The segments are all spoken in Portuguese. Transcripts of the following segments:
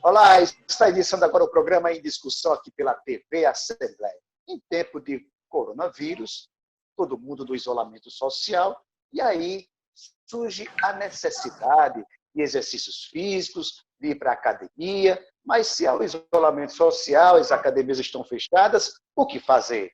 Olá, está iniciando agora o programa em discussão aqui pela TV Assembleia. Em tempo de coronavírus, todo mundo do isolamento social, e aí surge a necessidade de exercícios físicos, de ir para a academia, mas se há o isolamento social, as academias estão fechadas, o que fazer?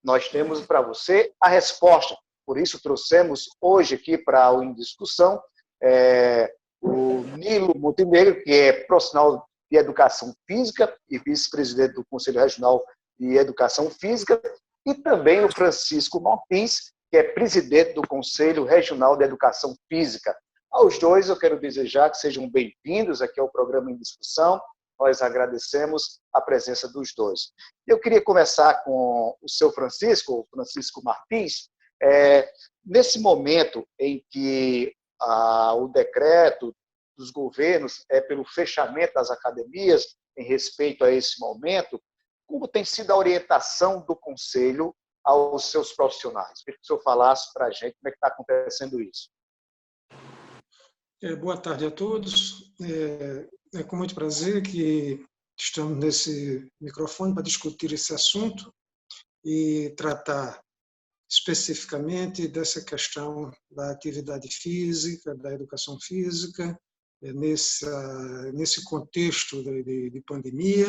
Nós temos para você a resposta. Por isso, trouxemos hoje aqui para o Em Discussão o Nilo Montenegro, que é profissional de Educação Física e vice-presidente do Conselho Regional de Educação Física, e também o Francisco Martins, que é presidente do Conselho Regional de Educação Física. Aos dois, eu quero desejar que sejam bem-vindos aqui ao programa Em Discussão. Nós agradecemos a presença dos dois. Eu queria começar com o seu Francisco Martins. Nesse momento em que o decreto dos governos pelo fechamento das academias, em respeito a esse momento, como tem sido a orientação do Conselho aos seus profissionais? Queria que o senhor falasse para a gente como é que está acontecendo isso. Boa tarde a todos. É com muito prazer que estamos nesse microfone para discutir esse assunto e tratar especificamente dessa questão da atividade física, da educação física, nesse contexto de pandemia.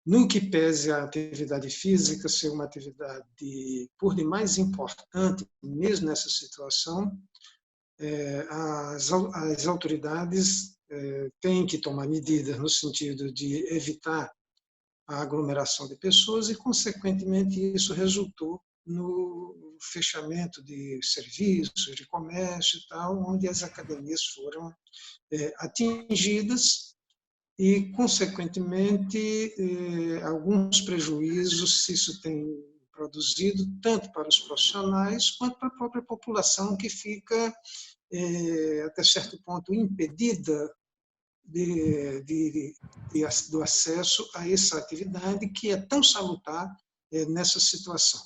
No que pese a atividade física ser uma atividade por demais importante, mesmo nessa situação, as autoridades têm que tomar medidas no sentido de evitar a aglomeração de pessoas e, consequentemente, isso resultou no fechamento de serviços, de comércio e tal, onde as academias foram atingidas e, consequentemente, alguns prejuízos isso tem produzido tanto para os profissionais quanto para a própria população, que fica, até certo ponto, impedida do acesso a essa atividade que é tão salutar nessa situação.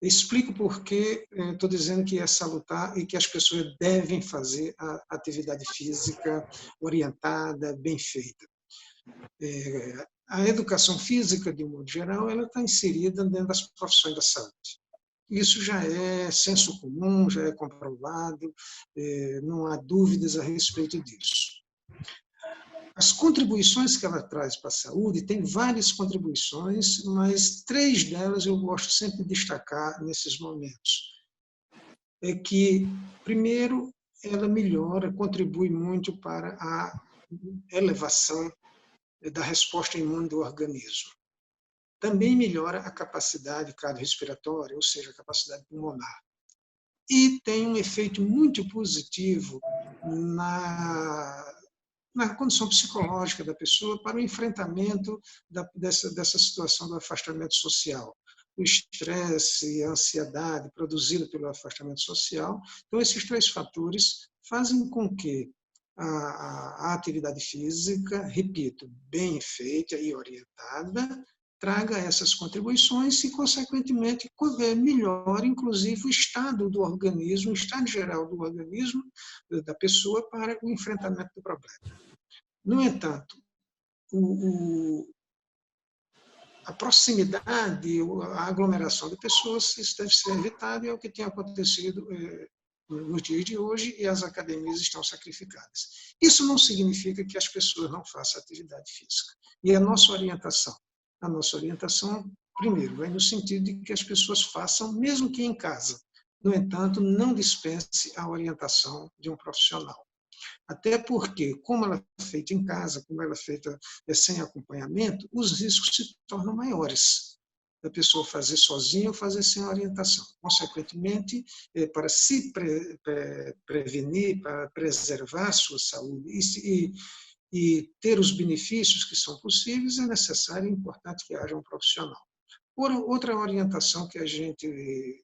Explico por que estou dizendo que é salutar e que as pessoas devem fazer a atividade física orientada, bem feita. A educação física, de um modo geral, ela está inserida dentro das profissões da saúde. Isso já é senso comum, já é comprovado, não há dúvidas a respeito disso. As contribuições que ela traz para a saúde, tem várias contribuições, mas 3 delas eu gosto sempre de destacar nesses momentos. É que, primeiro, ela melhora, contribui muito para a elevação da resposta imune do organismo. Também melhora a capacidade cardiorrespiratória, ou seja, a capacidade pulmonar. E tem um efeito muito positivo na condição psicológica da pessoa para o enfrentamento dessa situação do afastamento social. O estresse e a ansiedade produzida pelo afastamento social. Então, esses 3 fatores fazem com que a atividade física, repito, bem feita e orientada, traga essas contribuições e, consequentemente, melhore, inclusive, o estado do organismo, o estado geral do organismo da pessoa para o enfrentamento do problema. No entanto, a proximidade, a aglomeração de pessoas, isso deve ser evitado e é o que tem acontecido nos dias de hoje, e as academias estão sacrificadas. Isso não significa que as pessoas não façam atividade física. E a nossa orientação, primeiro, vai no sentido de que as pessoas façam, mesmo que em casa. No entanto, não dispense a orientação de um profissional. Até porque, como ela é feita em casa, como ela é feita sem acompanhamento, os riscos se tornam maiores da pessoa fazer sozinha ou fazer sem orientação. Consequentemente, para se prevenir, para preservar a sua saúde e ter os benefícios que são possíveis, é necessário e importante que haja um profissional. Outra orientação que a gente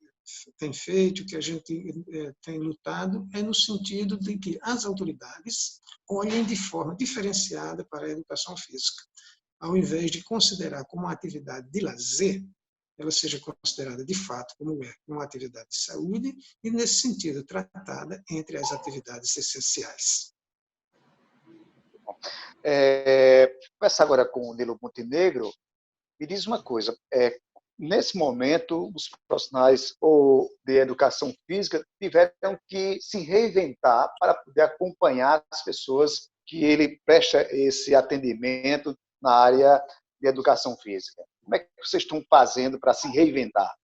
tem feito, que a gente tem lutado, é no sentido de que as autoridades olhem de forma diferenciada para a educação física. Ao invés de considerar como uma atividade de lazer, ela seja considerada de fato como uma atividade de saúde e, nesse sentido, tratada entre as atividades essenciais. Começar agora com o Nilo Montenegro. Me diz uma coisa, nesse momento, os profissionais de educação física tiveram que se reinventar para poder acompanhar as pessoas que ele presta esse atendimento na área de educação física. Como é que vocês estão fazendo para se reinventar?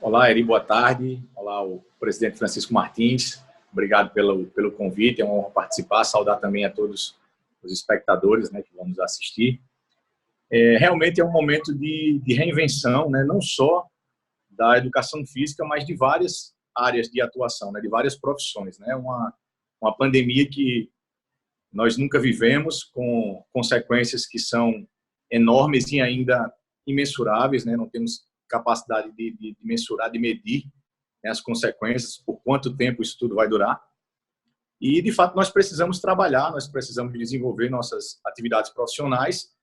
Olá, Eri, boa tarde. Olá, o presidente Francisco Martins. Obrigado pelo convite, é uma honra participar. Saudar também a todos os espectadores, né, que vão nos assistir. Realmente é um momento de reinvenção, né, não só da educação física, mas de várias áreas de atuação, né, de várias profissões. Né, uma pandemia que nós nunca vivemos, com consequências que são enormes e ainda imensuráveis, né, não temos capacidade de mensurar, de medir, né, as consequências, por quanto tempo isso tudo vai durar. E, de fato, nós precisamos trabalhar, nós precisamos desenvolver nossas atividades profissionais,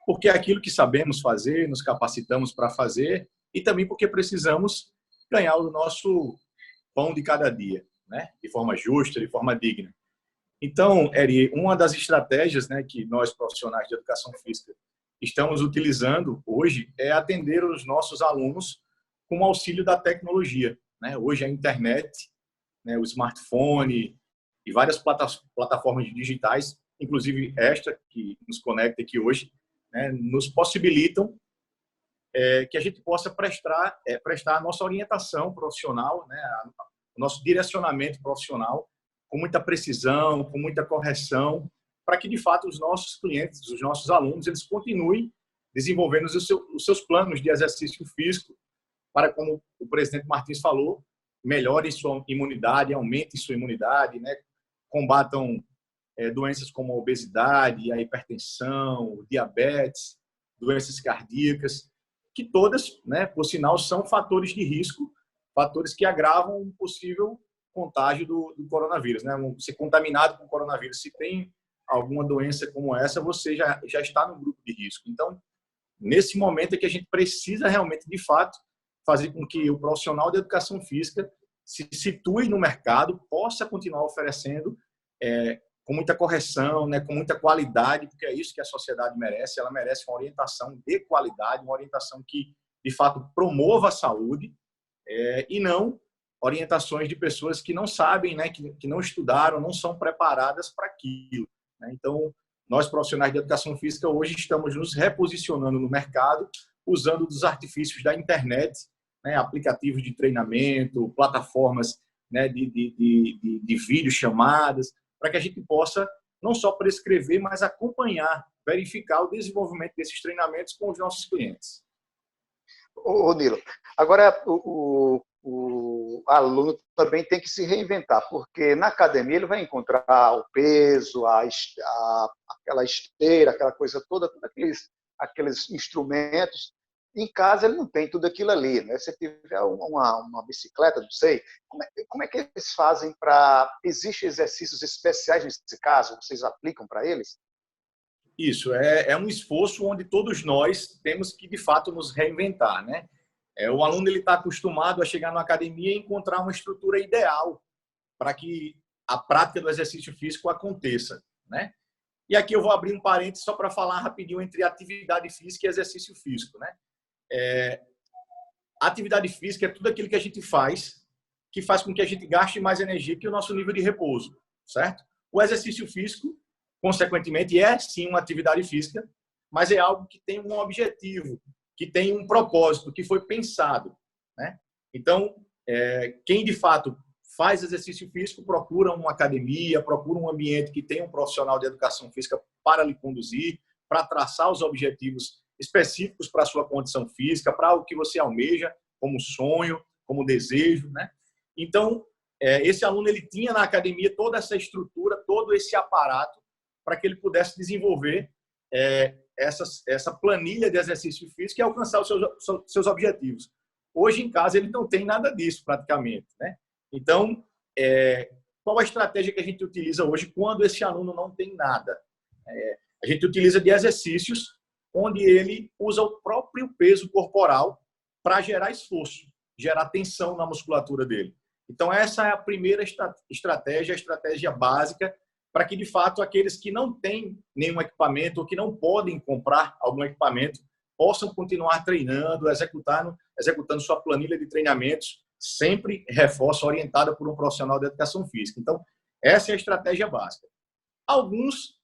porque é aquilo que sabemos fazer, nos capacitamos para fazer, e também porque precisamos ganhar o nosso pão de cada dia, né, de forma justa, de forma digna. Então, Eri, uma das estratégias, né, que nós, profissionais de educação física, estamos utilizando hoje é atender os nossos alunos com o auxílio da tecnologia, né? Hoje a internet, né, o smartphone e várias plataformas digitais, inclusive esta que nos conecta aqui hoje, né, nos possibilitam que a gente possa prestar a nossa orientação profissional, né, o nosso direcionamento profissional com muita precisão, com muita correção, para que, de fato, os nossos clientes, os nossos alunos, eles continuem desenvolvendo os seus planos de exercício físico para, como o presidente Martins falou, melhorem sua imunidade, aumentem sua imunidade, né? Combatam doenças como a obesidade, a hipertensão, o diabetes, doenças cardíacas, que todas, né, por sinal, são fatores de risco, fatores que agravam um possível contágio do coronavírus, né? Ser contaminado com o coronavírus, se tem alguma doença como essa, você já está no grupo de risco. Então, nesse momento é que a gente precisa realmente, de fato, fazer com que o profissional de educação física se situe no mercado, possa continuar oferecendo com muita correção, né, com muita qualidade, porque é isso que a sociedade merece. Ela merece uma orientação de qualidade, uma orientação que, de fato, promova a saúde e não orientações de pessoas que não sabem, né, que não estudaram, não são preparadas para aquilo. Então, nós, profissionais de educação física, hoje estamos nos reposicionando no mercado, usando os artifícios da internet, né, aplicativos de treinamento, plataformas, né, de videochamadas, para que a gente possa não só prescrever, mas acompanhar, verificar o desenvolvimento desses treinamentos com os nossos clientes. Ô Nilo, agora o aluno também tem que se reinventar, porque na academia ele vai encontrar o peso, aquela esteira, aquela coisa toda, todos aqueles instrumentos. Em casa ele não tem tudo aquilo ali, né? Se tiver uma bicicleta, não sei, como é que eles fazem para... Existem exercícios especiais nesse caso? Vocês aplicam para eles? Isso, é um esforço onde todos nós temos que, de fato, nos reinventar, né? O aluno está acostumado a chegar na academia e encontrar uma estrutura ideal para que a prática do exercício físico aconteça, né? E aqui eu vou abrir um parênteses só para falar rapidinho entre atividade física e exercício físico, né? Atividade física é tudo aquilo que a gente faz, que faz com que a gente gaste mais energia que o nosso nível de repouso, certo? O exercício físico, consequentemente, é sim uma atividade física, mas é algo que tem um objetivo, que tem um propósito, que foi pensado, né? Então, quem de fato faz exercício físico procura uma academia, procura um ambiente que tenha um profissional de educação física para lhe conduzir, para traçar os objetivos específicos para a sua condição física, para o que você almeja como sonho, como desejo, né? Então, esse aluno ele tinha na academia toda essa estrutura, todo esse aparato para que ele pudesse desenvolver essa planilha de exercício físico e alcançar os seus objetivos. Hoje, em casa, ele não tem nada disso, praticamente, né? Então, qual a estratégia que a gente utiliza hoje quando esse aluno não tem nada? A gente utiliza de exercícios onde ele usa o próprio peso corporal para gerar esforço, gerar tensão na musculatura dele. Então, essa é a primeira estratégia, a estratégia básica para que, de fato, aqueles que não têm nenhum equipamento ou que não podem comprar algum equipamento possam continuar treinando, executando sua planilha de treinamentos, sempre reforço orientada por um profissional de educação física. Então, essa é a estratégia básica. Alguns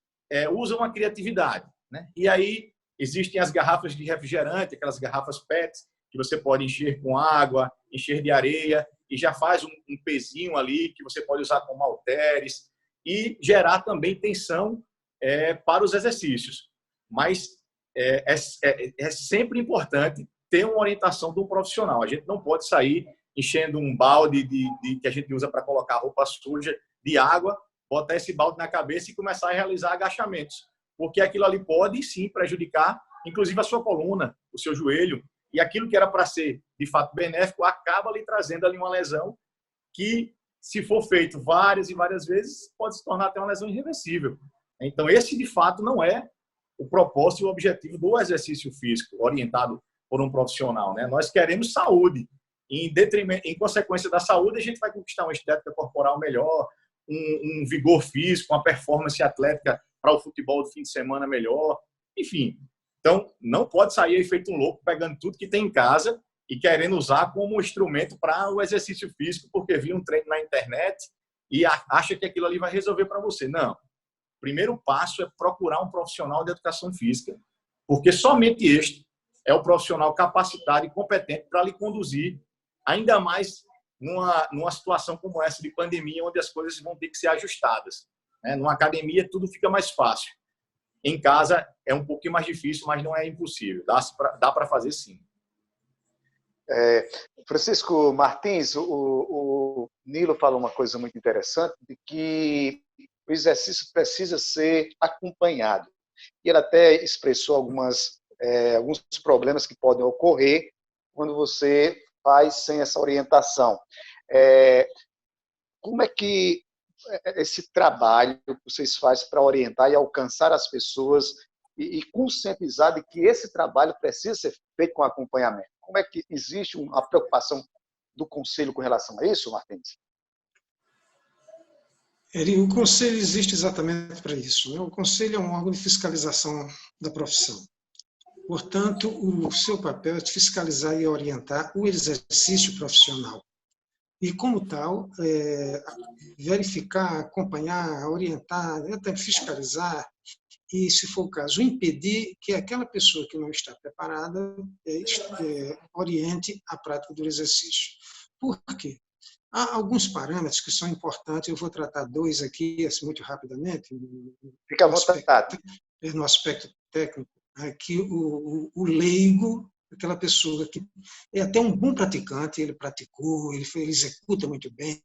usam a criatividade, né? E aí existem as garrafas de refrigerante, aquelas garrafas PET, que você pode encher com água, encher de areia, e já faz um pezinho ali que você pode usar como halteres e gerar também tensão para os exercícios. Mas é sempre importante ter uma orientação do profissional. A gente não pode sair enchendo um balde que a gente usa para colocar roupa suja de água, botar esse balde na cabeça e começar a realizar agachamentos, porque aquilo ali pode, sim, prejudicar, inclusive, a sua coluna, o seu joelho, e aquilo que era para ser, de fato, benéfico, acaba lhe trazendo ali uma lesão que, se for feito várias e várias vezes, pode se tornar até uma lesão irreversível. Então, esse, de fato, não é o propósito e o objetivo do exercício físico orientado por um profissional, né? Nós queremos saúde. Em consequência da saúde, a gente vai conquistar uma estética corporal melhor, um vigor físico, uma performance atlética para o futebol do fim de semana melhor, enfim. Então, não pode sair aí feito um louco, pegando tudo que tem em casa e querendo usar como instrumento para o exercício físico, porque viu um treino na internet e acha que aquilo ali vai resolver para você. Não. O primeiro passo é procurar um profissional de educação física, porque somente este é o profissional capacitado e competente para lhe conduzir, ainda mais numa situação como essa de pandemia, onde as coisas vão ter que ser ajustadas, né? Numa academia, tudo fica mais fácil. Em casa, é um pouquinho mais difícil, mas não é impossível. Dá para fazer, sim. Francisco Martins, o Nilo falou uma coisa muito interessante, de que o exercício precisa ser acompanhado. E ele até expressou alguns problemas que podem ocorrer quando você faz sem essa orientação. Como é que esse trabalho que vocês fazem para orientar e alcançar as pessoas e conscientizar de que esse trabalho precisa ser feito com acompanhamento? Como é que existe uma preocupação do Conselho com relação a isso, Martins? O Conselho existe exatamente para isso, né? O Conselho é um órgão de fiscalização da profissão. Portanto, o seu papel é de fiscalizar e orientar o exercício profissional. E, como tal, verificar, acompanhar, orientar, até fiscalizar e, se for o caso, impedir que aquela pessoa que não está preparada oriente a prática do exercício. Por quê? Há alguns parâmetros que são importantes, eu vou tratar dois aqui, assim, muito rapidamente. Fica à vontade. No aspecto técnico, que o leigo, aquela pessoa que é até um bom praticante, ele praticou, ele executa muito bem,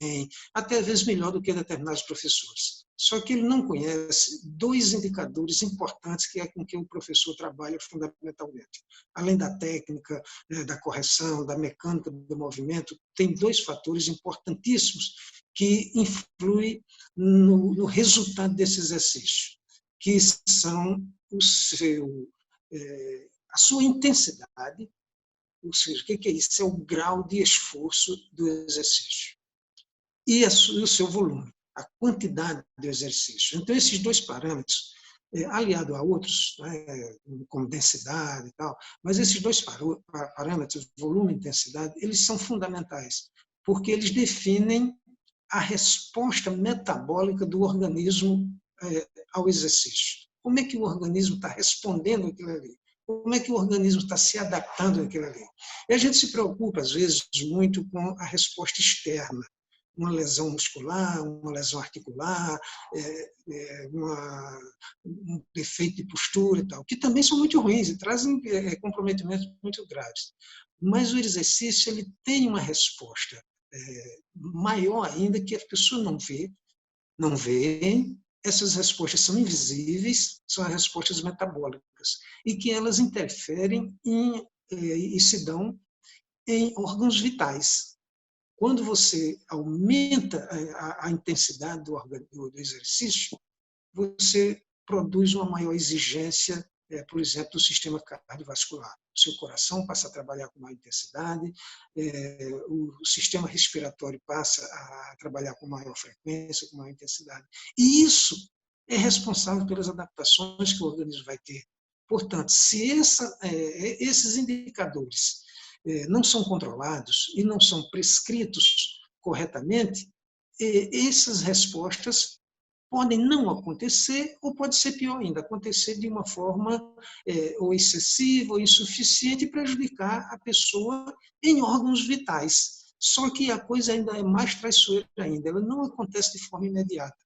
até às vezes melhor do que determinados professores. Só que ele não conhece dois indicadores importantes que é com que o professor trabalha fundamentalmente. Além da técnica, da correção, da mecânica do movimento, tem dois fatores importantíssimos que influem no resultado desse exercício, que são a sua intensidade, ou seja, o que é isso? É o grau de esforço do exercício. E o seu volume, a quantidade do exercício. Então, esses dois parâmetros, aliado a outros, né, como densidade e tal, mas esses dois parâmetros, volume e intensidade, eles são fundamentais, porque eles definem a resposta metabólica do organismo ao exercício. Como é que o organismo está respondendo àquilo ali? Como é que o organismo está se adaptando àquilo ali? E a gente se preocupa, às vezes, muito com a resposta externa. Uma lesão muscular, uma lesão articular, um defeito de postura e tal, que também são muito ruins e trazem comprometimentos muito graves. Mas o exercício ele tem uma resposta maior ainda que a pessoa não vê. Essas respostas são invisíveis, são as respostas metabólicas, e que elas interferem e se dão em órgãos vitais. Quando você aumenta a intensidade do exercício, você produz uma maior exigência, por exemplo, do sistema cardiovascular. O seu coração passa a trabalhar com maior intensidade, o sistema respiratório passa a trabalhar com maior frequência, com maior intensidade. E isso é responsável pelas adaptações que o organismo vai ter. Portanto, se esses indicadores não são controlados e não são prescritos corretamente, essas respostas podem não acontecer, ou pode ser pior ainda, acontecer de uma forma ou excessiva ou insuficiente e prejudicar a pessoa em órgãos vitais. Só que a coisa ainda é mais traiçoeira ainda, ela não acontece de forma imediata.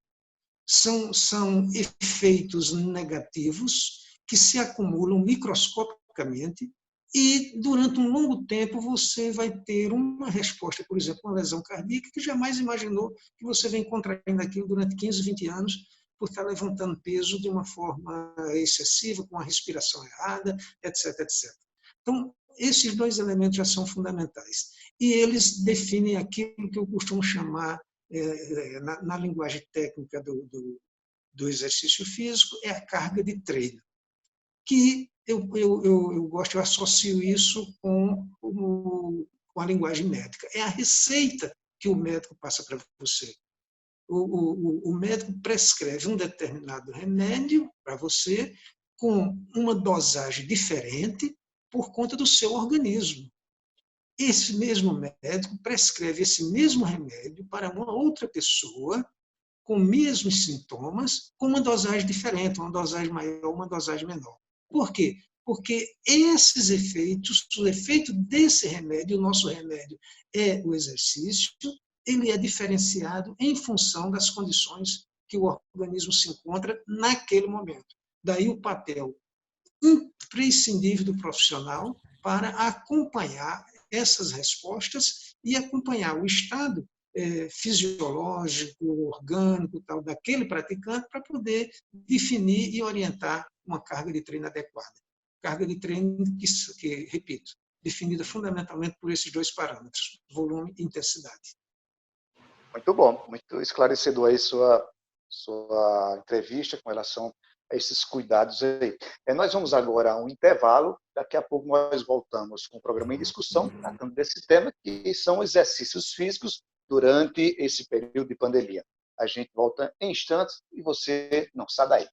São efeitos negativos que se acumulam microscopicamente e, durante um longo tempo, você vai ter uma resposta, por exemplo, uma lesão cardíaca, que jamais imaginou que você vem contraindo aquilo durante 15, 20 anos, por estar levantando peso de uma forma excessiva, com a respiração errada, etc, etc. Então, esses dois elementos já são fundamentais. E eles definem aquilo que eu costumo chamar, na linguagem técnica do exercício físico, é a carga de treino, que eu gosto, eu associo isso com a linguagem médica. É a receita que o médico passa para você. O médico prescreve um determinado remédio para você com uma dosagem diferente por conta do seu organismo. Esse mesmo médico prescreve esse mesmo remédio para uma outra pessoa com mesmos sintomas, com uma dosagem diferente, uma dosagem maior, uma dosagem menor. Por quê? Porque esses efeitos, o efeito desse remédio, o nosso remédio é o exercício, ele é diferenciado em função das condições que o organismo se encontra naquele momento. Daí o papel imprescindível do profissional para acompanhar essas respostas e acompanhar o estado fisiológico, orgânico, tal, daquele praticante, para poder definir e orientar uma carga de treino adequada. Carga de treino que, repito, definida fundamentalmente por esses dois parâmetros, volume e intensidade. Muito bom, muito esclarecedor aí sua entrevista com relação a esses cuidados aí. Nós vamos agora a um intervalo, daqui a pouco nós voltamos com o programa em discussão, tratando desse tema, que são exercícios físicos durante esse período de pandemia. A gente volta em instantes e você não sai daí.